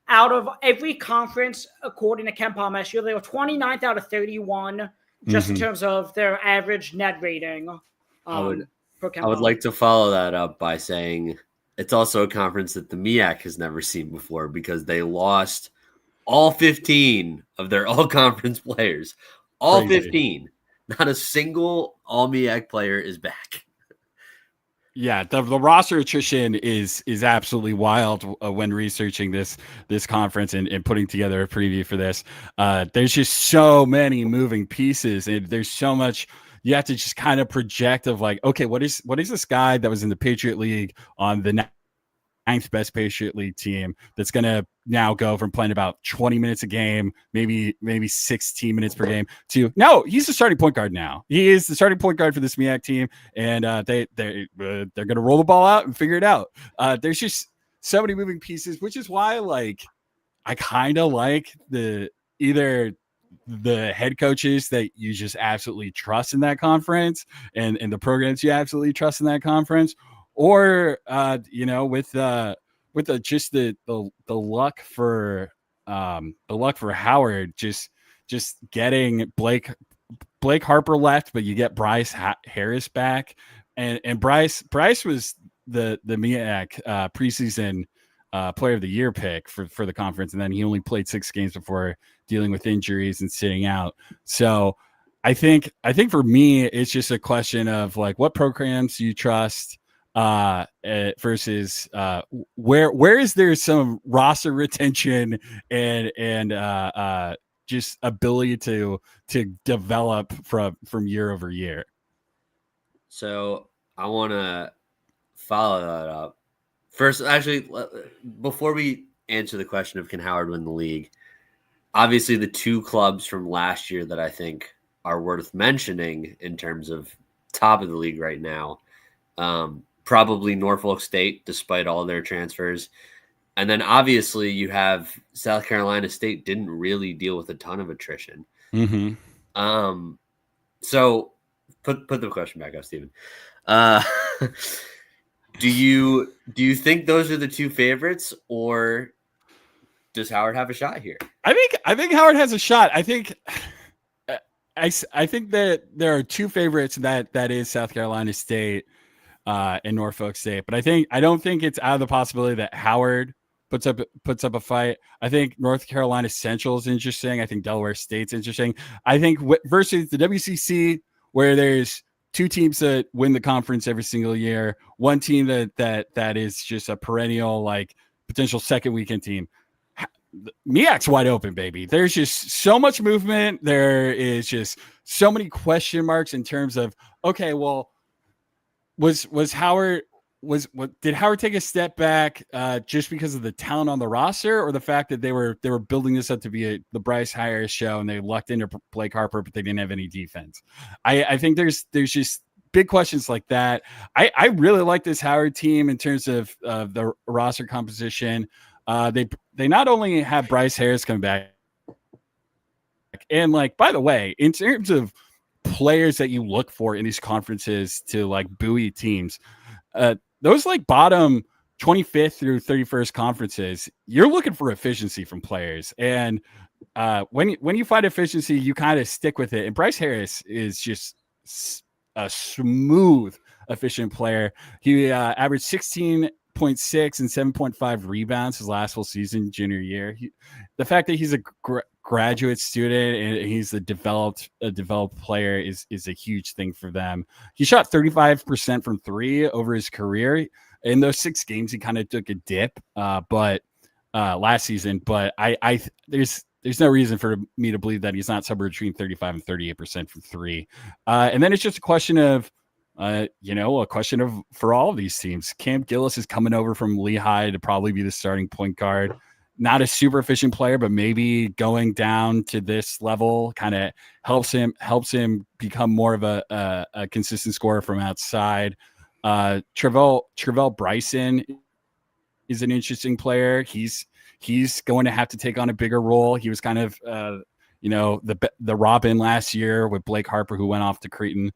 Out of every conference, according to Ken Palm last year, they were 29th out of 31, just in terms of their average net rating. I would like to follow that up by saying it's also a conference that the MEAC has never seen before because they lost all 15 of their all-conference players. All Crazy. 15. Not a single all MEAC player is back. Yeah, the roster attrition is absolutely wild when researching this conference and putting together a preview for this. There's just so many moving pieces, and there's so much you have to just kind of project of like, okay, what is this guy that was in the Patriot League on the ninth best Patriot League team that's going to now go from playing about 20 minutes a game, maybe 16 minutes per game to no, he's the starting point guard now. He is the starting point guard for this MEAC team, and they're going to roll the ball out and figure it out. There's just so many moving pieces, which is why like I kind of like either the head coaches that you just absolutely trust in that conference and the programs you absolutely trust in that conference, or with just the luck for Howard just getting Blake Harper left, but you get Bryce Harris back, and Bryce was the MEAC preseason player of the year pick for the conference, and then he only played 6 games before dealing with injuries and sitting out. So I think for me it's just a question of like what programs you trust versus where is there some roster retention and just ability to develop from year over year. So I want to follow that up. First, actually, before we answer the question of can Howard win the league, obviously the 2 clubs from last year that I think are worth mentioning in terms of top of the league right now, probably Norfolk State, despite all their transfers. And then obviously you have South Carolina State didn't really deal with a ton of attrition. Mm-hmm. So put the question back up, Stephen. Do you think those are the 2 favorites, or does Howard have a shot here? I think Howard has a shot. I think that there are 2 favorites that is South Carolina State and Norfolk State, but I don't think it's out of the possibility that Howard puts up a fight. I think North Carolina Central is interesting. I think Delaware State's interesting. I think versus the WCC, where there's 2 teams that win the conference every single year, 1 team that is just a perennial like potential second weekend team. MEAC's wide open, baby. There's just so much movement. There is just so many question marks in terms of, okay, well, did Howard take a step back just because of the talent on the roster, or the fact that they were building this up to be the Bryce Harris show and they lucked into Blake Harper, but they didn't have any defense? I think there's just big questions like that. I really like this Howard team in terms of the roster composition. They not only have Bryce Harris come back, and like, by the way, in terms of players that you look for in these conferences to like buoy teams, those like bottom 25th through 31st conferences, you're looking for efficiency from players. And when you find efficiency, you kind of stick with it. And Bryce Harris is just a smooth, efficient player. He averaged 16.6 and 7.5 rebounds his last full season, junior year. The fact that he's a graduate student and he's a developed player is a huge thing for them. He shot 35% from 3 over his career. In those 6 games, he kind of took a dip, but last season. But there's no reason for me to believe that he's not somewhere between 35 and 38% from 3. And then it's just a question of, for all of these teams. Cam Gillis is coming over from Lehigh to probably be the starting point guard. Not a super efficient player, but maybe going down to this level kind of helps him become more of a consistent scorer from outside. Trevell Bryson is an interesting player. He's going to have to take on a bigger role. He was kind of the Robin last year with Blake Harper, who went off to Creighton.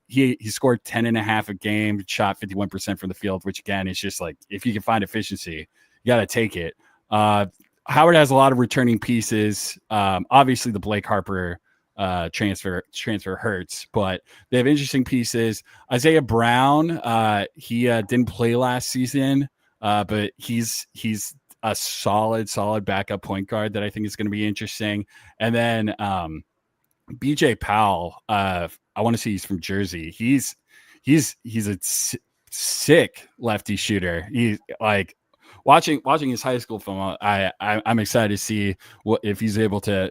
He scored 10.5 a game, shot 51% from the field, which again is just like, if you can find efficiency, you got to take it. Howard has a lot of returning pieces. Obviously the Blake Harper transfer hurts, but they have interesting pieces. Isaiah Brown, he didn't play last season, but he's a solid backup point guard that I think is going to be interesting. And then BJ Powell, I want to see, he's from Jersey. He's a sick lefty shooter. He's like watching his high school film. I'm excited to see what if he's able to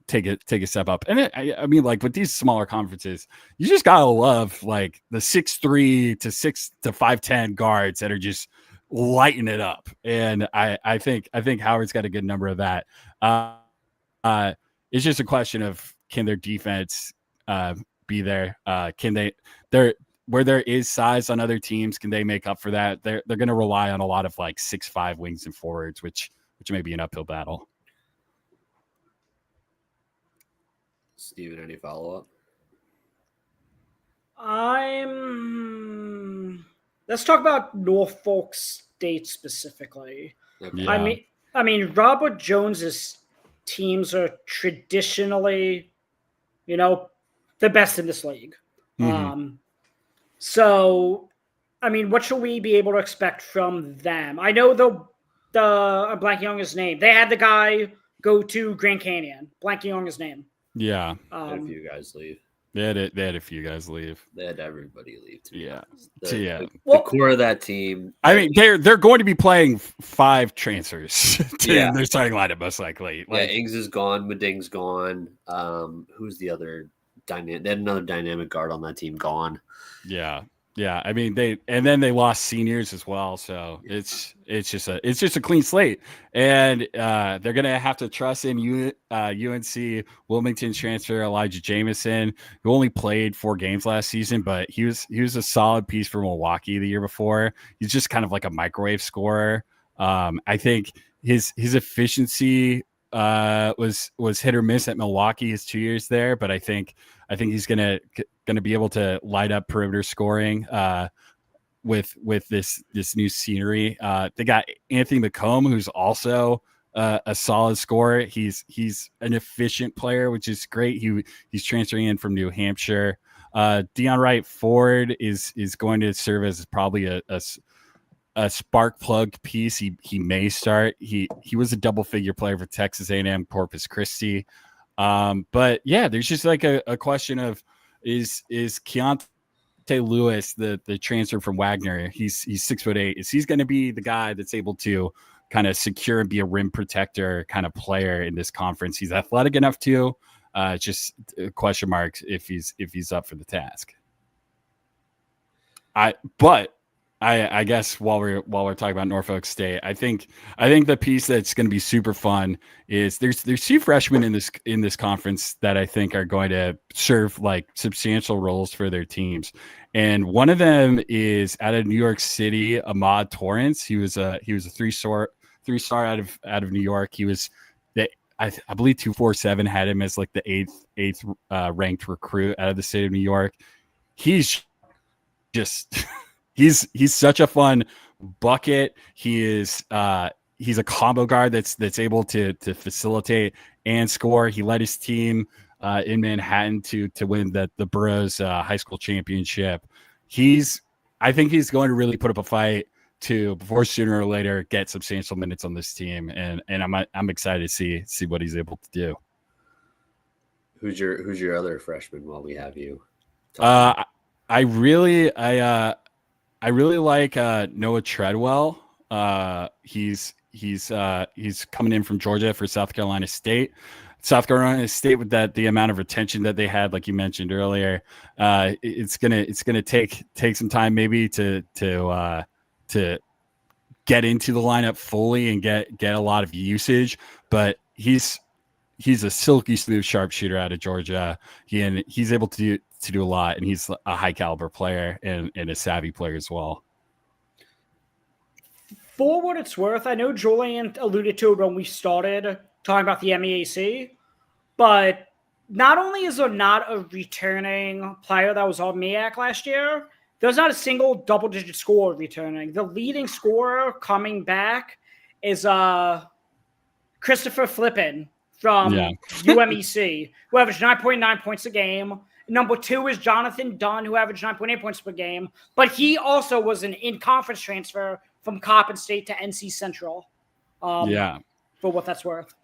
take a step up. And I mean, like with these smaller conferences, you just gotta love like the 6'3" to 6 to 5'10" guards that are just lighting it up. And I think Howard's got a good number of that. It's just a question of, can their defense be there? Can they're where there is size on other teams, can they make up for that? They're going to rely on a lot of like 6'5" wings and forwards, which may be an uphill battle. Steven, any follow-up? Let's talk about Norfolk State specifically. Okay. Yeah. I mean, Robert Jones's teams are traditionally, the best in this league. Mm-hmm. So, I mean, what should we be able to expect from them? I know I'm blanking on his name. They had the guy go to Grand Canyon. Blanking on his name. Yeah. They had a few guys leave. They had a few guys leave. They had everybody leave. Yeah. The core of that team. I mean, they're going to be playing 5 transfers to their starting lineup most likely. Like, Ings is gone. Meding's gone. Who's the other dynamic? They had another dynamic guard on that team gone. Yeah. I mean, they lost seniors as well, so it's just a clean slate, and they're gonna have to trust in UNC Wilmington's transfer Elijah Jamison, who only played 4 games last season, but he was a solid piece for Milwaukee the year before. He's just kind of like a microwave scorer. I think his efficiency was hit or miss at Milwaukee his 2 years there, but I think he's gonna be able to light up perimeter scoring with this new scenery. They got Anthony McComb, who's also a solid scorer. He's an efficient player, which is great. He's transferring in from New Hampshire. Deion Wright Ford is going to serve as probably a spark plug piece. He may start. He was a double figure player for Texas A&M Corpus Christi. But yeah, there's just like a question of, is Keontae Lewis, the transfer from Wagner, he's 6'8". Is he's going to be the guy that's able to kind of secure and be a rim protector kind of player in this conference? He's athletic enough to, just a question mark if he's up for the task. I guess while we're talking about Norfolk State, I think the piece that's going to be super fun is there's 2 freshmen in this conference that I think are going to serve like substantial roles for their teams, and one of them is out of New York City, Ahmad Torrance. He was a 3-star out of New York. He was I believe 247 had him as like the 8th ranked recruit out of the state of New York. He's just He's such a fun bucket. He's a combo guard that's able to facilitate and score. He led his team in Manhattan to win the Burroughs high school championship. I think he's going to really put up a fight to, before sooner or later, get substantial minutes on this team, and I'm excited to see what he's able to do. Who's your other freshman while we have you? I really like Noah Treadwell. He's coming in from Georgia for South Carolina State. South Carolina State, with the amount of retention that they had, like you mentioned earlier, it's gonna take some time maybe to get into the lineup fully and get a lot of usage. But he's a silky smooth sharpshooter out of Georgia. He's able to do a lot, and he's a high caliber player and a savvy player as well. For what it's worth, I know Julian alluded to it when we started talking about the MEAC, but not only is there not a returning player that was on MEAC last year, there's not a single double-digit scorer returning. The leading scorer coming back is Christopher Flippin from UMEC, who averaged 9.9 points a game. Number 2 is Jonathan Dunn, who averaged 9.8 points per game, but he also was an in-conference transfer from Coppin State to NC Central. For what that's worth.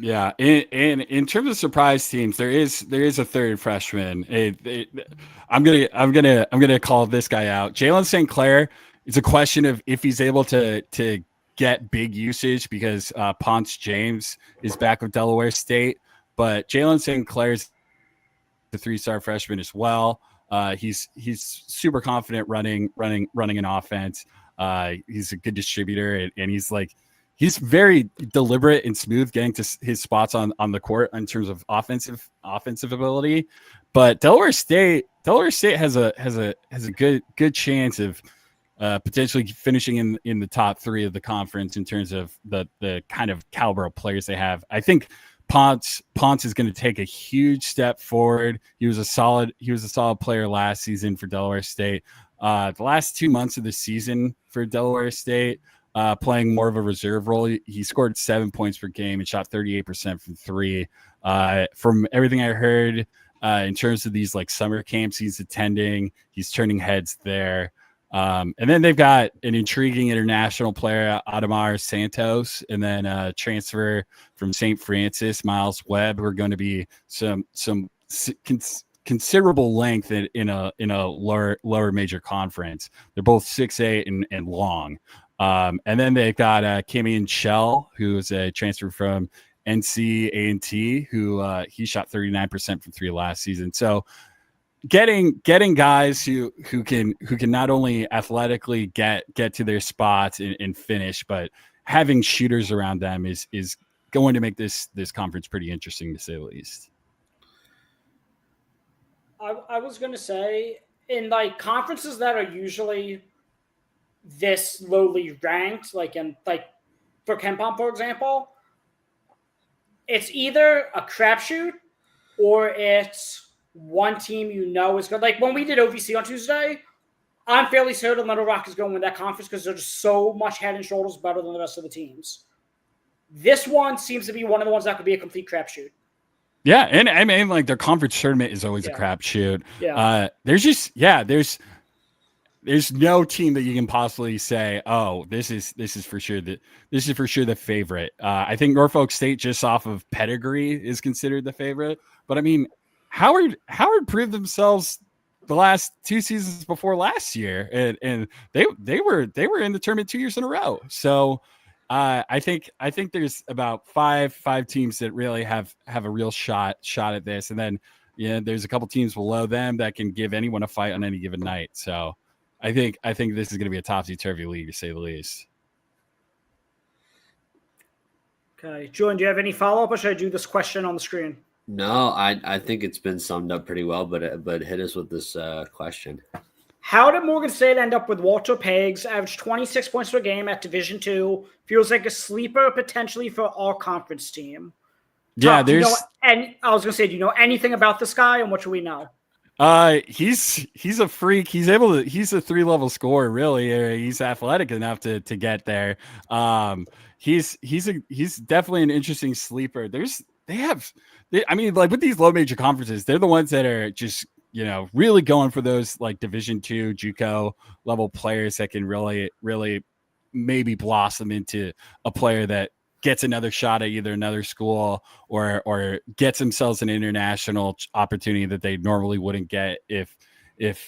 Yeah, in terms of surprise teams, there is a third freshman. I'm gonna call this guy out. Jalen St. Clair. It's a question of if he's able to get big usage because Ponce James is back with Delaware State, but Jalen St. Clair's the 3-star freshman as well. He's super confident running an offense. He's a good distributor, and he's very deliberate and smooth getting to his spots on the court in terms of offensive ability. But Delaware State has a good chance of potentially finishing in the top 3 of the conference in terms of the kind of caliber of players they have. I think Ponce is going to take a huge step forward. He was a solid player last season for Delaware State. The last 2 months of the season for Delaware State, playing more of a reserve role, he scored 7 points per game and shot 38% from 3. From everything I heard, in terms of these like summer camps he's attending, he's turning heads there. And then they've got an intriguing international player, Adamar Santos, and then a transfer from St. Francis, Miles Webb, who are going to be some considerable length in a lower major conference. They're both 6'8" and long. And then they've got Kamian Shell, who is a transfer from NC-A&T, who he shot 39% from 3 last season. So getting guys who can not only athletically get to their spots and finish, but having shooters around them is going to make this conference pretty interesting, to say the least. I was going to say, in like conferences that are usually this lowly ranked, like for KenPom, for example, it's either a crapshoot or it's one team is good. Like when we did OVC on Tuesday, I'm fairly certain Little Rock is going to win that conference because they're just so much head and shoulders better than the rest of the teams. This one seems to be one of the ones that could be a complete crapshoot. Yeah, and I mean, like their conference tournament is always a crapshoot. Yeah. There's no team that you can possibly say, oh, this is for sure the favorite. I think Norfolk State, just off of pedigree, is considered the favorite. But I mean, Howard proved themselves the last 2 seasons before last year, and they were in the tournament 2 years in a row. So I think there's about five teams that really have a real shot at this, and then there's a couple teams below them that can give anyone a fight on any given night. So I think this is going to be a topsy-turvy league, to say the least. Okay, Julian, do you have any follow-up, or should I do this question on the screen? No, I think it's been summed up pretty well, but hit us with this question. How did Morgan State end up with Walter Peggs, averaged 26 points per game at Division II? Feels like a sleeper potentially for our conference team. Yeah, I was gonna say, do you know anything about this guy, and what should we know? He's a freak. He's a 3-level scorer, really. He's athletic enough to get there. He's definitely an interesting sleeper. I mean, like with these low major conferences, they're the ones that are just, really going for those like Division II JUCO level players that can really, really maybe blossom into a player that gets another shot at either another school or gets themselves an international opportunity that they normally wouldn't get if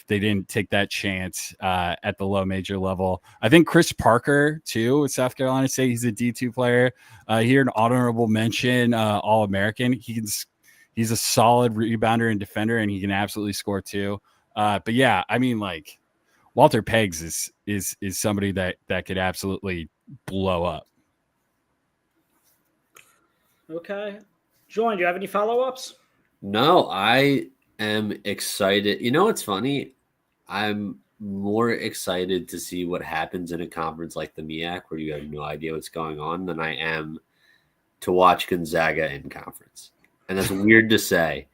they didn't take that chance at the low major level. I think Chris Parker, too, with South Carolina State, he's a D2 player. Here, an honorable mention, All-American. He's a solid rebounder and defender, and he can absolutely score, too. But, yeah, I mean, like, Walter Peggs is somebody that could absolutely blow up. Okay. Julian, do you have any follow-ups? No, I am excited. You know what's funny? I'm more excited to see what happens in a conference like the MEAC, where you have no idea what's going on, than I am to watch Gonzaga in conference. And that's weird to say.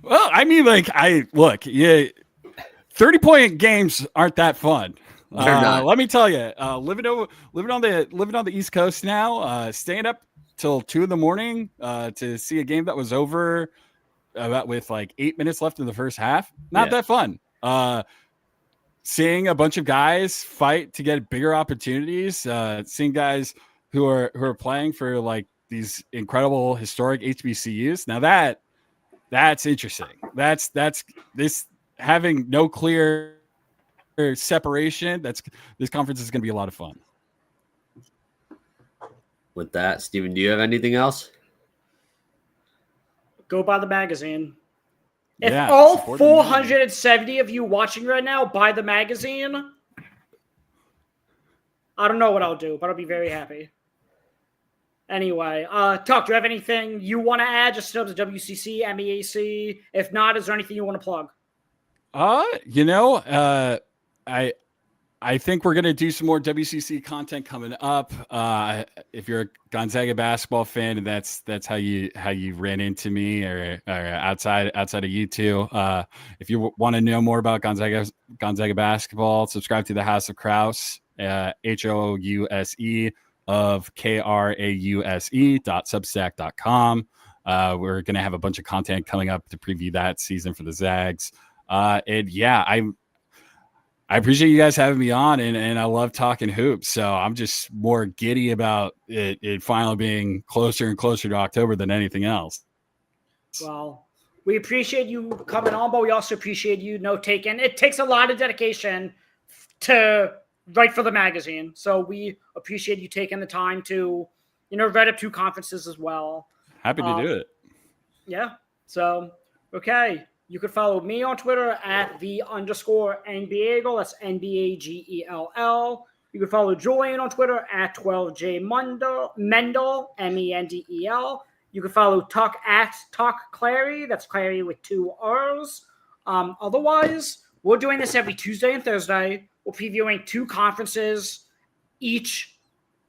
Well, I mean, like, 30-point games aren't that fun. Let me tell you, living on the East Coast now, staying up till 2 a.m. To see a game that was over with like 8 minutes left in the first half. Not that fun. Seeing a bunch of guys fight to get bigger opportunities, seeing guys who are playing for like these incredible historic HBCUs. Now that's interesting. That's this having no clear separation. This conference is going to be a lot of fun. With that, Steven, do you have anything else? Go buy the magazine. If Yeah, all support 470 of you watching right now buy the magazine, I don't know what I'll do, but I'll be very happy. Anyway, Tuck, do you have anything you want to add just to the WCC, MEAC? If not, is there anything you want to plug? I think we're going to do some more WCC content coming up. If you're a Gonzaga basketball fan and that's how you ran into me or outside of you two, if you want to know more about Gonzaga basketball, subscribe to the House of Krause, HOUSE of KRAUSE.substack.com. We're going to have a bunch of content coming up to preview that season for the Zags. And yeah, I appreciate you guys having me on, and I love talking hoops. So I'm just more giddy about it finally being closer and closer to October than anything else. Well, we appreciate you coming on, but we also appreciate you taking. It takes a lot of dedication to write for the magazine. So we appreciate you taking the time to, write up 2 conferences as well. Happy to do it. Yeah. So, okay. You can follow me on Twitter at @the_NBAGEL. That's NBAGELL. You can follow Julian on Twitter at 12J Mendel, MENDEL. You can follow Tuck at Tuck Clarry. That's Clarry with 2 R's. Otherwise, we're doing this every Tuesday and Thursday. We're previewing 2 conferences each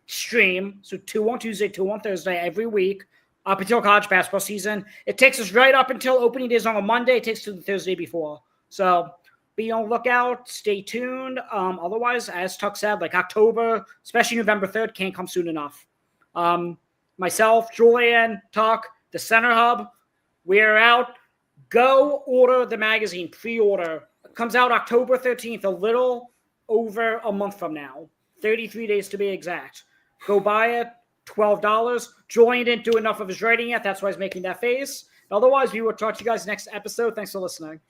stream. So 2 on Tuesday, 2 on Thursday every week. Up until college basketball season. It takes us right up until opening days on a Monday. It takes to the Thursday before. So be on the lookout. Stay tuned. Otherwise, as Tuck said, like October, especially November 3rd, can't come soon enough. Myself, Julian, Tuck, the Center Hub, we're out. Go order the magazine. Pre-order. It comes out October 13th, a little over a month from now. 33 days to be exact. Go buy it. $12. Julian didn't do enough of his writing yet. That's why he's making that face. Otherwise, we will talk to you guys next episode. Thanks for listening.